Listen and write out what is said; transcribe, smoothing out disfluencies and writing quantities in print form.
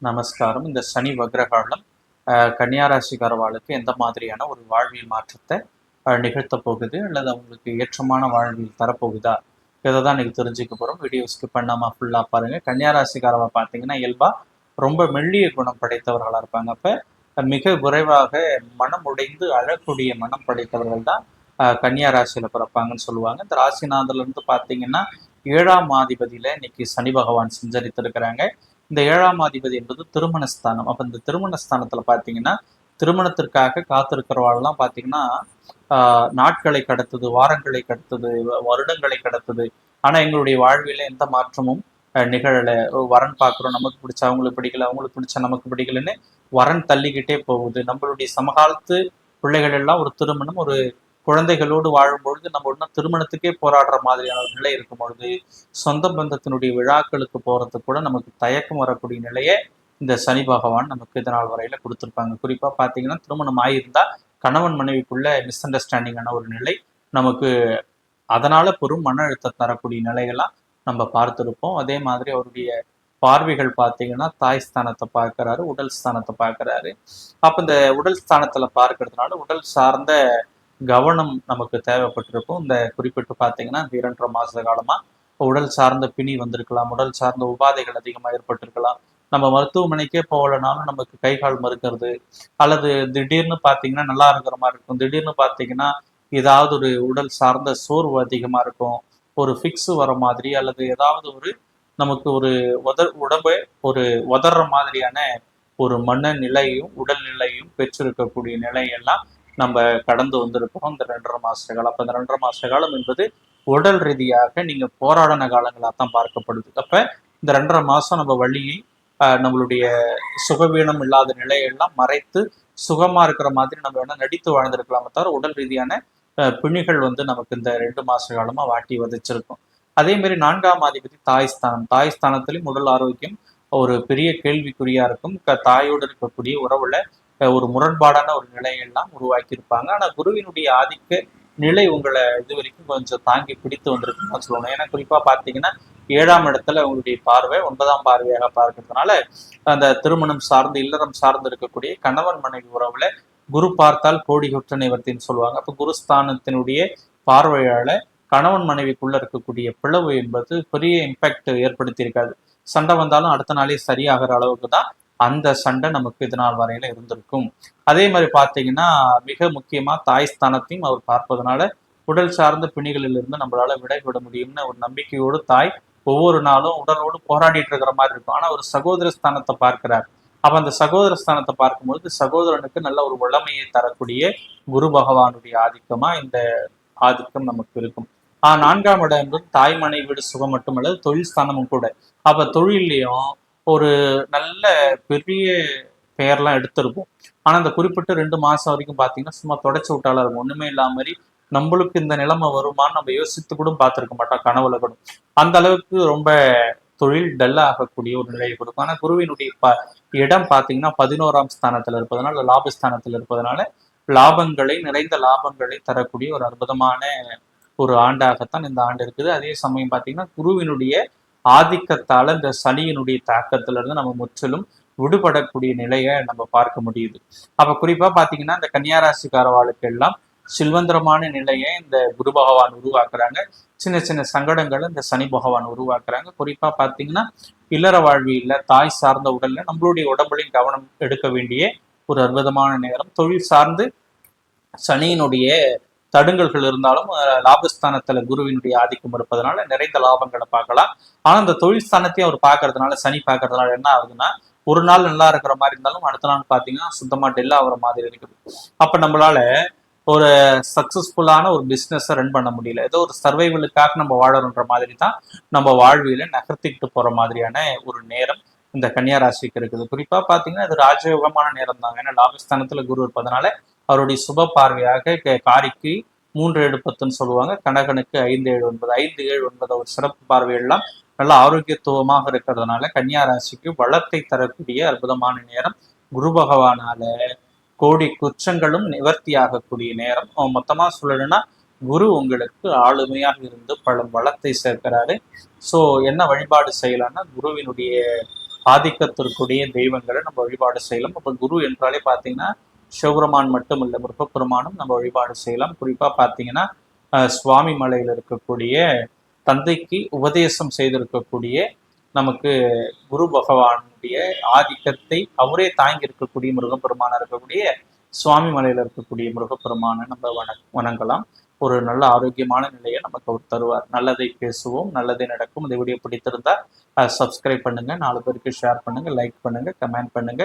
நமஸ்காரம். இந்த சனி வக்ரகாலம் கன்னியாராசிக்காரவாளுக்கு எந்த மாதிரியான ஒரு வாழ்வியல் மாற்றத்தை நிகழ்த்த போகுது அல்லது அவங்களுக்கு ஏற்றமான வாழ்வியல் தரப்போகுதா, இதை தான் நீங்கள் தெரிஞ்சுக்க போகிறோம். வீடியோ ஸ்கிப் பண்ணாமல் ஃபுல்லாக பாருங்கள். கன்னியாராசிக்காரவை பார்த்தீங்கன்னா இயல்பாக ரொம்ப மெல்லிய குணம் படைத்தவர்களாக இருப்பாங்க. அப்போ மிக விரைவாக மனம் உடைந்து அழக்கூடிய மனம் படைத்தவர்கள் தான் கன்னியாராசியில் பிறப்பாங்கன்னு சொல்லுவாங்க. இந்த ராசிநாதர்லேருந்து பார்த்தீங்கன்னா 7ஆம் அதிபதியில் இன்னைக்கு சனி பகவான் சஞ்சரித்திருக்கிறாங்க. இந்த 7ஆம் அதிபதி என்பது திருமணஸ்தானம். அப்போ இந்த திருமணஸ்தானத்துல பார்த்தீங்கன்னா திருமணத்திற்காக காத்திருக்கிறவாள்லாம் பார்த்தீங்கன்னா நாட்களை கடத்துது, வாரங்களை கடத்துது, வருடங்களை கடத்துது. ஆனா எங்களுடைய வாழ்வில எந்த மாற்றமும் நிகழல. வரன் பார்க்குறோம், நமக்கு பிடிச்ச அவங்களுக்கு பிடிக்கல, அவங்களுக்கு பிடிச்ச நமக்கு பிடிக்கலன்னு வரன் தள்ளிக்கிட்டே போகுது. நம்மளுடைய சமகாலத்து பிள்ளைகள் எல்லாம் ஒரு திருமணம், ஒரு குழந்தைகளோடு வாழும் பொழுது நம்ம ஒன்றும் திருமணத்துக்கே போராடுற மாதிரியான ஒரு நிலை இருக்கும் பொழுது சொந்த பந்தத்தினுடைய விழாக்களுக்கு போறதுக்கு கூட நமக்கு தயக்கம் வரக்கூடிய நிலையை இந்த சனி பகவான் நமக்கு இதனால் வரையில கொடுத்துருப்பாங்க. குறிப்பா பாத்தீங்கன்னா திருமணம் ஆகியிருந்தா கணவன் மனைவிக்குள்ள மிஸ் அண்டர்ஸ்டாண்டிங்கான ஒரு நிலை நமக்கு, அதனால பெரும் மன அழுத்தம் தரக்கூடிய நிலைகள்லாம் நம்ம பார்த்துருப்போம். அதே மாதிரி அவருடைய பார்வைகள் பார்த்தீங்கன்னா தாய் ஸ்தானத்தை பார்க்கிறாரு, உடல் ஸ்தானத்தை பார்க்கிறாரு. அப்ப இந்த உடல் ஸ்தானத்துல பார்க்கறதுனால உடல் சார்ந்த கவனம் நமக்கு தேவைப்பட்டிருக்கும். இந்த குறிப்பிட்டு பார்த்தீங்கன்னா இந்த 2.5 மாச காலமா உடல் சார்ந்த பிணி வந்திருக்கலாம், உடல் சார்ந்த உபாதைகள் அதிகமாக ஏற்பட்டிருக்கலாம். நம்ம மருத்துவமனைக்கே போகலனாலும் நமக்கு கை கால் மறுக்கிறது, அல்லது திடீர்னு பார்த்தீங்கன்னா நல்லா இருக்கிற மாதிரி இருக்கும், திடீர்னு பார்த்தீங்கன்னா ஏதாவது ஒரு உடல் சார்ந்த சோர்வு அதிகமா இருக்கும், ஒரு ஃபிக்ஸ் வர மாதிரி, அல்லது ஏதாவது ஒரு நமக்கு ஒரு உடம்பை ஒரு உதற மாதிரியான ஒரு மனநிலையும் உடல்நிலையும் பெற்றிருக்கக்கூடிய நிலையெல்லாம் நம்ம கடந்து வந்திருக்கிறோம் இந்த 2.5 மாச காலம். அப்ப இந்த 2.5 மாச காலம் என்பது உடல் ரீதியாக நீங்க போராடின காலங்களாக தான் பார்க்கப்படுது. அப்ப இந்த 2.5 மாசம் நம்ம வழியை நம்மளுடைய சுகவீனம் இல்லாத நிலையெல்லாம் மறைத்து சுகமா இருக்கிற மாதிரி நம்ம வேணா நடித்து வாழ்ந்திருக்கலாமே தவிர உடல் ரீதியான பிணிகள் நமக்கு இந்த 2 மாச காலமா வாட்டி வதைச்சிருக்கும். அதே மாதிரி 4ஆம் அதிபதி தாய்ஸ்தானம். தாய்ஸ்தானத்திலும் உடல் ஆரோக்கியம் ஒரு பெரிய கேள்விக்குறியா இருக்கும். தாயோடு இருக்கக்கூடிய உறவுல ஒரு முரண்பாடான ஒரு நிலையெல்லாம் உருவாக்கி இருப்பாங்க. ஆனா குருவினுடைய ஆதிக்க நிலை உங்களை இது வரைக்கும் கொஞ்சம் தாங்கி பிடித்து வந்திருக்குன்னு சொல்லணும். ஏன்னா குறிப்பா பார்த்தீங்கன்னா 7ஆம் இடத்துல உங்களுடைய பார்வை 9ஆம் பார்வையாக பார்க்கறதுனால அந்த திருமணம் சார்ந்து இல்லறம் சார்ந்து இருக்கக்கூடிய கணவன் மனைவி உறவுல குரு பார்த்தால் கோடி குற்ற நிவர்த்தின்னு சொல்லுவாங்க. அப்ப குருஸ்தானத்தினுடைய பார்வையால கணவன் மனைவிக்குள்ள இருக்கக்கூடிய பிளவு என்பது பெரிய இம்பாக்ட் ஏற்படுத்தி இருக்காது. சண்டை வந்தாலும் அடுத்த நாளே சரியாகிற அளவுக்கு தான் அந்த சண்டை நமக்கு இது நாள் வரையில இருந்திருக்கும். அதே மாதிரி பார்த்தீங்கன்னா மிக முக்கியமா தாய் ஸ்தானத்தையும் அவர் பார்ப்பதனால உடல் சார்ந்த பிணிகளில் இருந்து நம்மளால விடைபெற முடியும்னு ஒரு நம்பிக்கையோடு தாய் ஒவ்வொரு நாளும் உடலோடு போராடிட்டு இருக்கிற மாதிரி இருக்கும். ஆனா ஒரு சகோதர ஸ்தானத்தை பார்க்கிறார். அப்ப அந்த சகோதர ஸ்தானத்தை பார்க்கும்போது சகோதரனுக்கு நல்ல ஒரு வல்லமையை தரக்கூடிய குரு பகவானுடைய ஆதிக்கமா இந்த ஆதிக்கம் நமக்கு இருக்கும். 4ஆம் இடம் என்பது தாய் மனை வீடு சுகம் மட்டுமல்ல தொழில் ஸ்தானமும் கூட. அப்ப தொழிலையும் ஒரு நல்ல பெரிய பெயர்லாம் எடுத்திருப்போம். ஆனா அந்த குறிப்பிட்ட 2 மாசம் வரைக்கும் பாத்தீங்கன்னா சும்மா தொடச்சு விட்டாலும் இருக்கும், ஒண்ணுமே இல்லாம மாதிரி. நம்மளுக்கு இந்த நிலைமை வருமானு நம்ம யோசித்து கூட பார்த்திருக்க மாட்டோம் கனவுல கூட. அந்த அளவுக்கு ரொம்ப தொழில் டல்லா ஆகக்கூடிய ஒரு நிலையை கொடுக்கும். ஆனா குருவினுடைய இடம் பாத்தீங்கன்னா 11ஆம் ஸ்தானத்துல இருப்பதனால, லாபஸ்தானத்துல இருப்பதனால லாபங்களை, நிறைந்த லாபங்களை தரக்கூடிய ஒரு அற்புதமான ஒரு ஆண்டாகத்தான் இந்த ஆண்டு இருக்குது. அதே சமயம் பார்த்தீங்கன்னா குருவினுடைய ஆதிக்கத்தால இந்த சனியினுடைய தாக்கத்துல இருந்து நம்ம முற்றிலும் விடுபடக்கூடிய நிலையை நம்ம பார்க்க முடியுது. அப்ப குறிப்பா பாத்தீங்கன்னா இந்த கன்னியாராசிக்காரவாளுக்கு எல்லாம் சில்வந்திரமான நிலையை இந்த குரு பகவான் உருவாக்குறாங்க. சின்ன சின்ன சங்கடங்களை இந்த சனி பகவான் உருவாக்குறாங்க. குறிப்பா பாத்தீங்கன்னா இல்லற வாழ்வியல்ல தாய் சார்ந்த உடல்ல நம்மளுடைய உடம்புலையும் கவனம் எடுக்க வேண்டிய ஒரு அற்புதமான நேரம். தொழில் சார்ந்து சனியினுடைய தடுங்கல்கள் இருந்தாலும் லாபஸ்தானத்துல குருவினுடைய ஆதிக்கம் இருப்பதனால நிறைந்த லாபங்களை பார்க்கலாம். ஆனா இந்த தொழில் ஸ்தானத்தையும் அவர் பார்க்கறதுனால, சனி பார்க்கறதுனால என்ன ஆகுதுன்னா ஒரு நாள் நல்லா இருக்கிற மாதிரி இருந்தாலும் அடுத்த நாள் பாத்தீங்கன்னா சுத்தமா டெல்லா ஆகிற மாதிரி இருக்குது. அப்ப நம்மளால ஒரு சக்சஸ்ஃபுல்லான ஒரு பிஸ்னஸை ரன் பண்ண முடியல. ஏதோ ஒரு சர்வைவலுக்காக நம்ம வாழறோன்ற மாதிரி தான் நம்ம வாழ்வியல நகர்த்திக்கிட்டு போற மாதிரியான ஒரு நேரம் இந்த கன்னியாராசிக்கு இருக்குது. குறிப்பா பாத்தீங்கன்னா இது ராஜயோகமான நேரம் தான். ஏன்னா லாபஸ்தானத்துல குரு இருப்பதனால அவருடைய சுப பார்வையாக காரிக்கு 3-7-10 சொல்லுவாங்க, கணகனுக்கு 5-7-9, 5-7-9 ஒரு சிறப்பு பார்வையெல்லாம் நல்ல ஆரோக்கியத்துவமாக இருக்கிறதுனால கன்னியாராசிக்கு வளத்தை தரக்கூடிய அற்புதமான நேரம். குரு பகவானால கோடி குற்றங்களும் நிவர்த்தி ஆகக்கூடிய நேரம். மொத்தமா சொல்லணும்னா குரு உங்களுக்கு ஆளுமையாக இருந்து பல வளத்தை சேர்க்கிறாரு. ஸோ என்ன வழிபாடு செய்யலாம்னா குருவினுடைய ஆதிக்கத்திற்குரிய தெய்வங்களை நம்ம வழிபாடு செய்யலாம். அப்போ குரு என்றாலே பார்த்தீங்கன்னா சிவபெருமான் மட்டும் இல்லை, முருகப்பெருமானும் நம்ம வழிபாடு செய்யலாம். குறிப்பாக பார்த்தீங்கன்னா சுவாமி மலையில் இருக்கக்கூடிய தந்தைக்கு உபதேசம் செய்திருக்கக்கூடிய நமக்கு குரு பகவானுடைய ஆதிக்கத்தை அவரே தாங்கி இருக்கக்கூடிய முருகப்பெருமானா இருக்கக்கூடிய சுவாமி மலையில இருக்கக்கூடிய முருகப்பெருமானை நம்ம வணங்கலாம். ஒரு நல்ல ஆரோக்கியமான நிலையை நமக்கு அவர் தருவார். நல்லதை பேசுவோம், நல்லதே நடக்கும். இந்த வீடியோ பிடித்திருந்தா சப்ஸ்கிரைப் பண்ணுங்க, 4 பேருக்கு ஷேர் பண்ணுங்க, லைக் பண்ணுங்க, கமெண்ட் பண்ணுங்க.